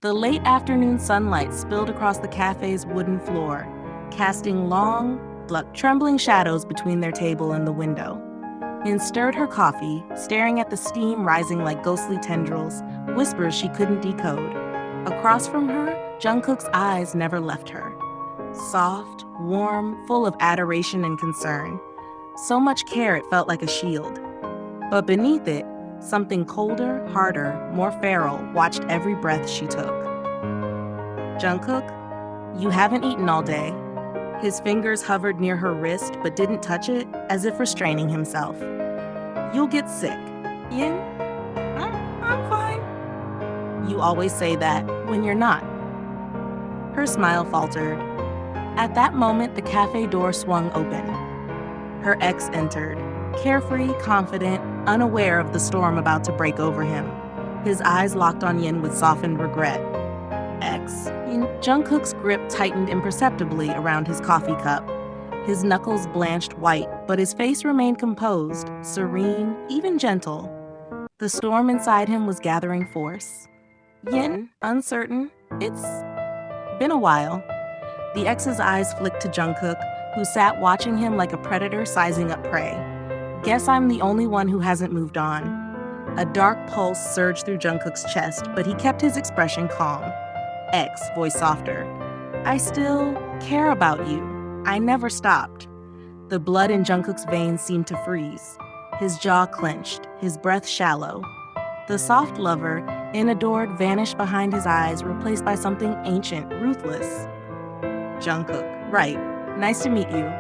The late afternoon sunlight spilled across the cafe's wooden floor, casting long, trembling shadows between their table and the window. Yin stirred her coffee, staring at the steam rising like ghostly tendrils, whispers she couldn't decode. Across from her, Jungkook's eyes never left her. Soft, warm, full of adoration and concern. So much care it felt like a shield. But beneath it, something colder, harder, more feral watched every breath she took. Jungkook, you haven't eaten all day. His fingers hovered near her wrist but didn't touch it, as if restraining himself. You'll get sick. Yin? I'm fine. You always say that when you're not. Her smile faltered. At that moment, the cafe door swung open. Her ex entered, carefree, confident, unaware of the storm about to break over him. His eyes locked on Yin with softened regret. Ex. Jungkook's grip tightened imperceptibly around his coffee cup. His knuckles blanched white, but his face remained composed, serene, even gentle. The storm inside him was gathering force. Yin, uncertain, it's been a while. The ex's eyes flicked to Jungkook, who sat watching him like a predator sizing up prey. Guess I'm the only one who hasn't moved on. A dark pulse surged through Jungkook's chest, but he kept his expression calm. X, voice softer. I still care about you. I never stopped. The blood in Jungkook's veins seemed to freeze. His jaw clenched, his breath shallow. The soft lover, inadored, vanished behind his eyes, replaced by something ancient, ruthless. Jungkook, right. Nice to meet you.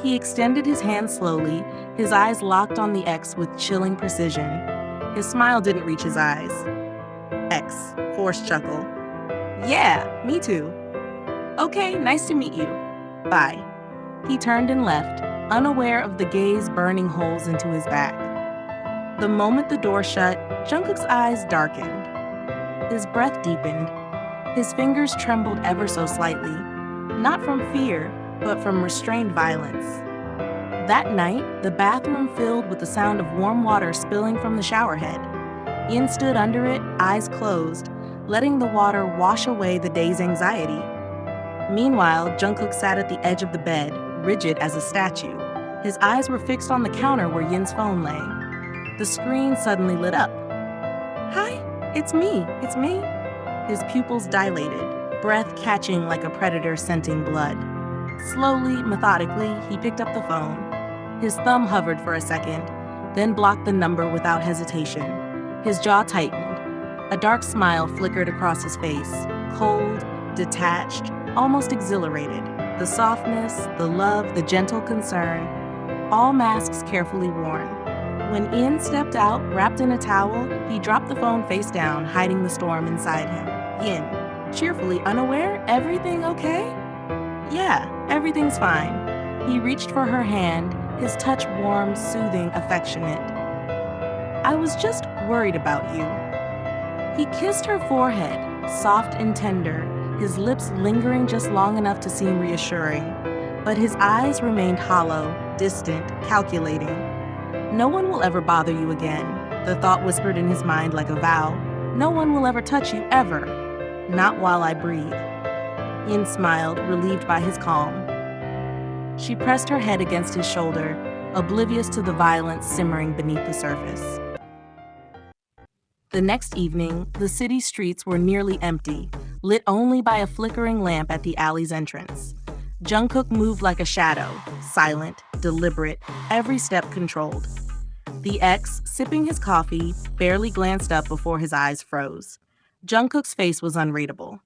He extended his hand slowly, his eyes locked on the X with chilling precision. His smile didn't reach his eyes. X, forced chuckle. Yeah, me too. Okay, nice to meet you. Bye. He turned and left, unaware of the gaze burning holes into his back. The moment the door shut, Jungkook's eyes darkened. His breath deepened. His fingers trembled ever so slightly, not from fear, but from restrained violence. That night, the bathroom filled with the sound of warm water spilling from the shower head. Yin stood under it, eyes closed, letting the water wash away the day's anxiety. Meanwhile, Jungkook sat at the edge of the bed, rigid as a statue. His eyes were fixed on the counter where Yin's phone lay. The screen suddenly lit up. Hi, it's me. His pupils dilated, breath catching like a predator scenting blood. Slowly, methodically, he picked up the phone. His thumb hovered for a second, then blocked the number without hesitation. His jaw tightened. A dark smile flickered across his face, cold, detached, almost exhilarated. The softness, the love, the gentle concern, all masks carefully worn. When Yin stepped out, wrapped in a towel, he dropped the phone face down, hiding the storm inside him. Yin, cheerfully unaware, everything okay? Yeah, everything's fine. He reached for her hand, his touch warm, soothing, affectionate. I was just worried about you. He kissed her forehead, soft and tender, his lips lingering just long enough to seem reassuring. But his eyes remained hollow, distant, calculating. No one will ever bother you again, the thought whispered in his mind like a vow. No one will ever touch you, ever. Not while I breathe. Yin smiled, relieved by his calm. She pressed her head against his shoulder, oblivious to the violence simmering beneath the surface. The next evening, the city streets were nearly empty, lit only by a flickering lamp at the alley's entrance. Jungkook moved like a shadow, silent, deliberate, every step controlled. The ex, sipping his coffee, barely glanced up before his eyes froze. Jungkook's face was unreadable,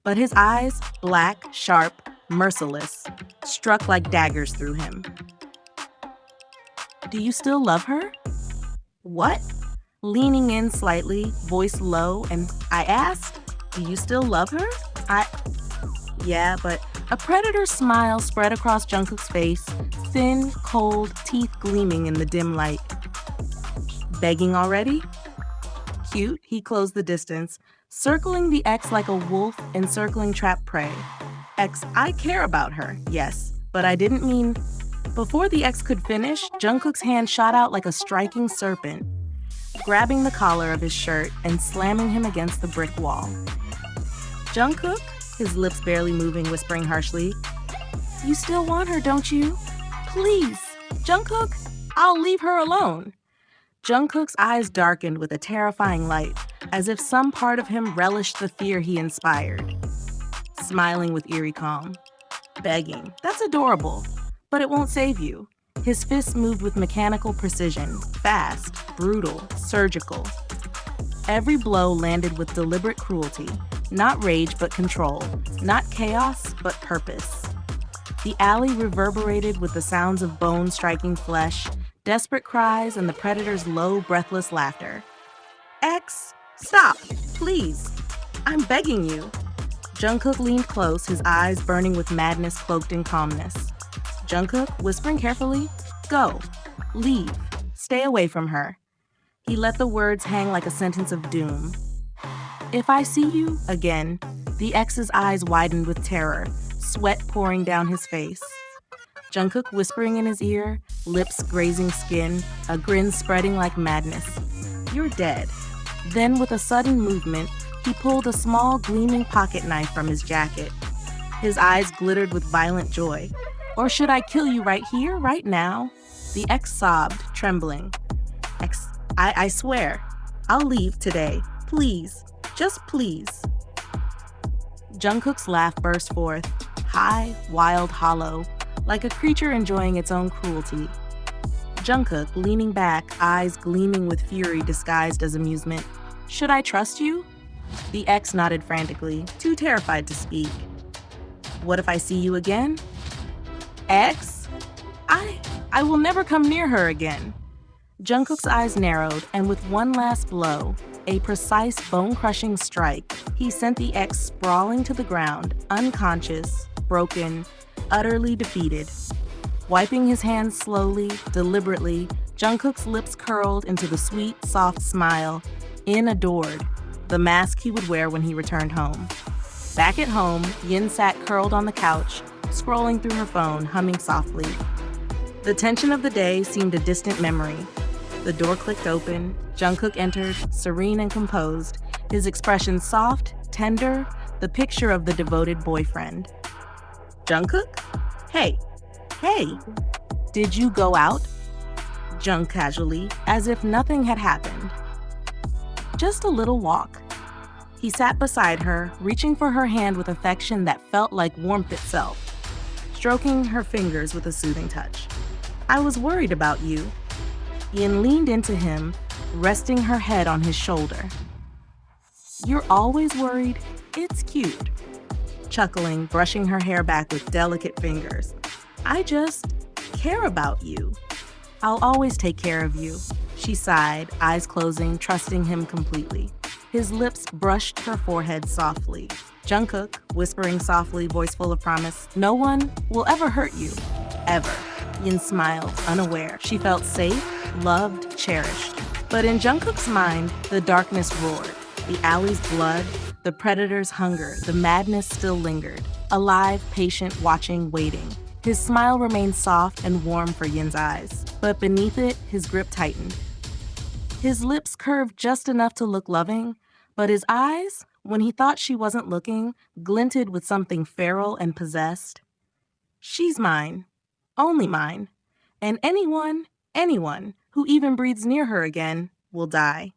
but his eyes, black, sharp, merciless, struck like daggers through him. Do you still love her? What? Leaning in slightly, voice low, and I asked, do you still love her? Yeah, but a predator's smile spread across Jungkook's face, thin, cold, teeth gleaming in the dim light. Begging already? Cute, he closed the distance, circling the ex like a wolf encircling trapped prey. Ex, I care about her, yes, but I didn't mean... Before the ex could finish, Jungkook's hand shot out like a striking serpent, grabbing the collar of his shirt and slamming him against the brick wall. Jungkook, his lips barely moving, whispering harshly, "You still want her, don't you? Please, Jungkook, I'll leave her alone." Jungkook's eyes darkened with a terrifying light, as if some part of him relished the fear he inspired. Smiling with eerie calm. "Begging, that's adorable, but it won't save you." His fists moved with mechanical precision, fast, brutal, surgical. Every blow landed with deliberate cruelty, not rage but control, not chaos but purpose. The alley reverberated with the sounds of bones striking flesh, desperate cries, and the predator's low, breathless laughter. "X, stop, please. I'm begging you." Jungkook leaned close, his eyes burning with madness cloaked in calmness. Jungkook, whispering carefully, "Go, leave, stay away from her." He let the words hang like a sentence of doom. "If I see you again," the X's eyes widened with terror, sweat pouring down his face. Jungkook whispering in his ear, lips grazing skin, a grin spreading like madness. "You're dead." Then with a sudden movement, he pulled a small gleaming pocket knife from his jacket. His eyes glittered with violent joy. "Or should I kill you right here, right now?" The X sobbed, trembling. I swear, I'll leave today. Please, just please." Jungkook's laugh burst forth, high, wild, hollow, like a creature enjoying its own cruelty. Jungkook, leaning back, eyes gleaming with fury disguised as amusement. "Should I trust you?" The X nodded frantically, too terrified to speak. "What if I see you again?" "X? I will never come near her again." Jungkook's eyes narrowed, and with one last blow, a precise bone-crushing strike, he sent the X sprawling to the ground, unconscious, broken, utterly defeated. Wiping his hands slowly, deliberately, Jungkook's lips curled into the sweet, soft smile, adored, the mask he would wear when he returned home. Back at home, Yin sat curled on the couch, scrolling through her phone, humming softly. The tension of the day seemed a distant memory. The door clicked open, Jungkook entered, serene and composed, his expression soft, tender, the picture of the devoted boyfriend. "Jungkook? Hey, did you go out?" Jung casually, as if nothing had happened. "Just a little walk." He sat beside her, reaching for her hand with affection that felt like warmth itself, stroking her fingers with a soothing touch. "I was worried about you." Yin leaned into him, resting her head on his shoulder. "You're always worried? It's cute." Chuckling, brushing her hair back with delicate fingers. "I just care about you." "I'll always take care of you," she sighed, eyes closing, trusting him completely. His lips brushed her forehead softly. Jungkook, whispering softly, voice full of promise, "No one will ever hurt you. Ever." Yin smiled, unaware. She felt safe, loved, cherished. But in Jungkook's mind, the darkness roared. The alley's blood, the predator's hunger, the madness still lingered. Alive, patient, watching, waiting. His smile remained soft and warm for Yin's eyes, but beneath it, his grip tightened. His lips curved just enough to look loving, but his eyes, when he thought she wasn't looking, glinted with something feral and possessed. "She's mine. Only mine. And anyone who even breathes near her again will die."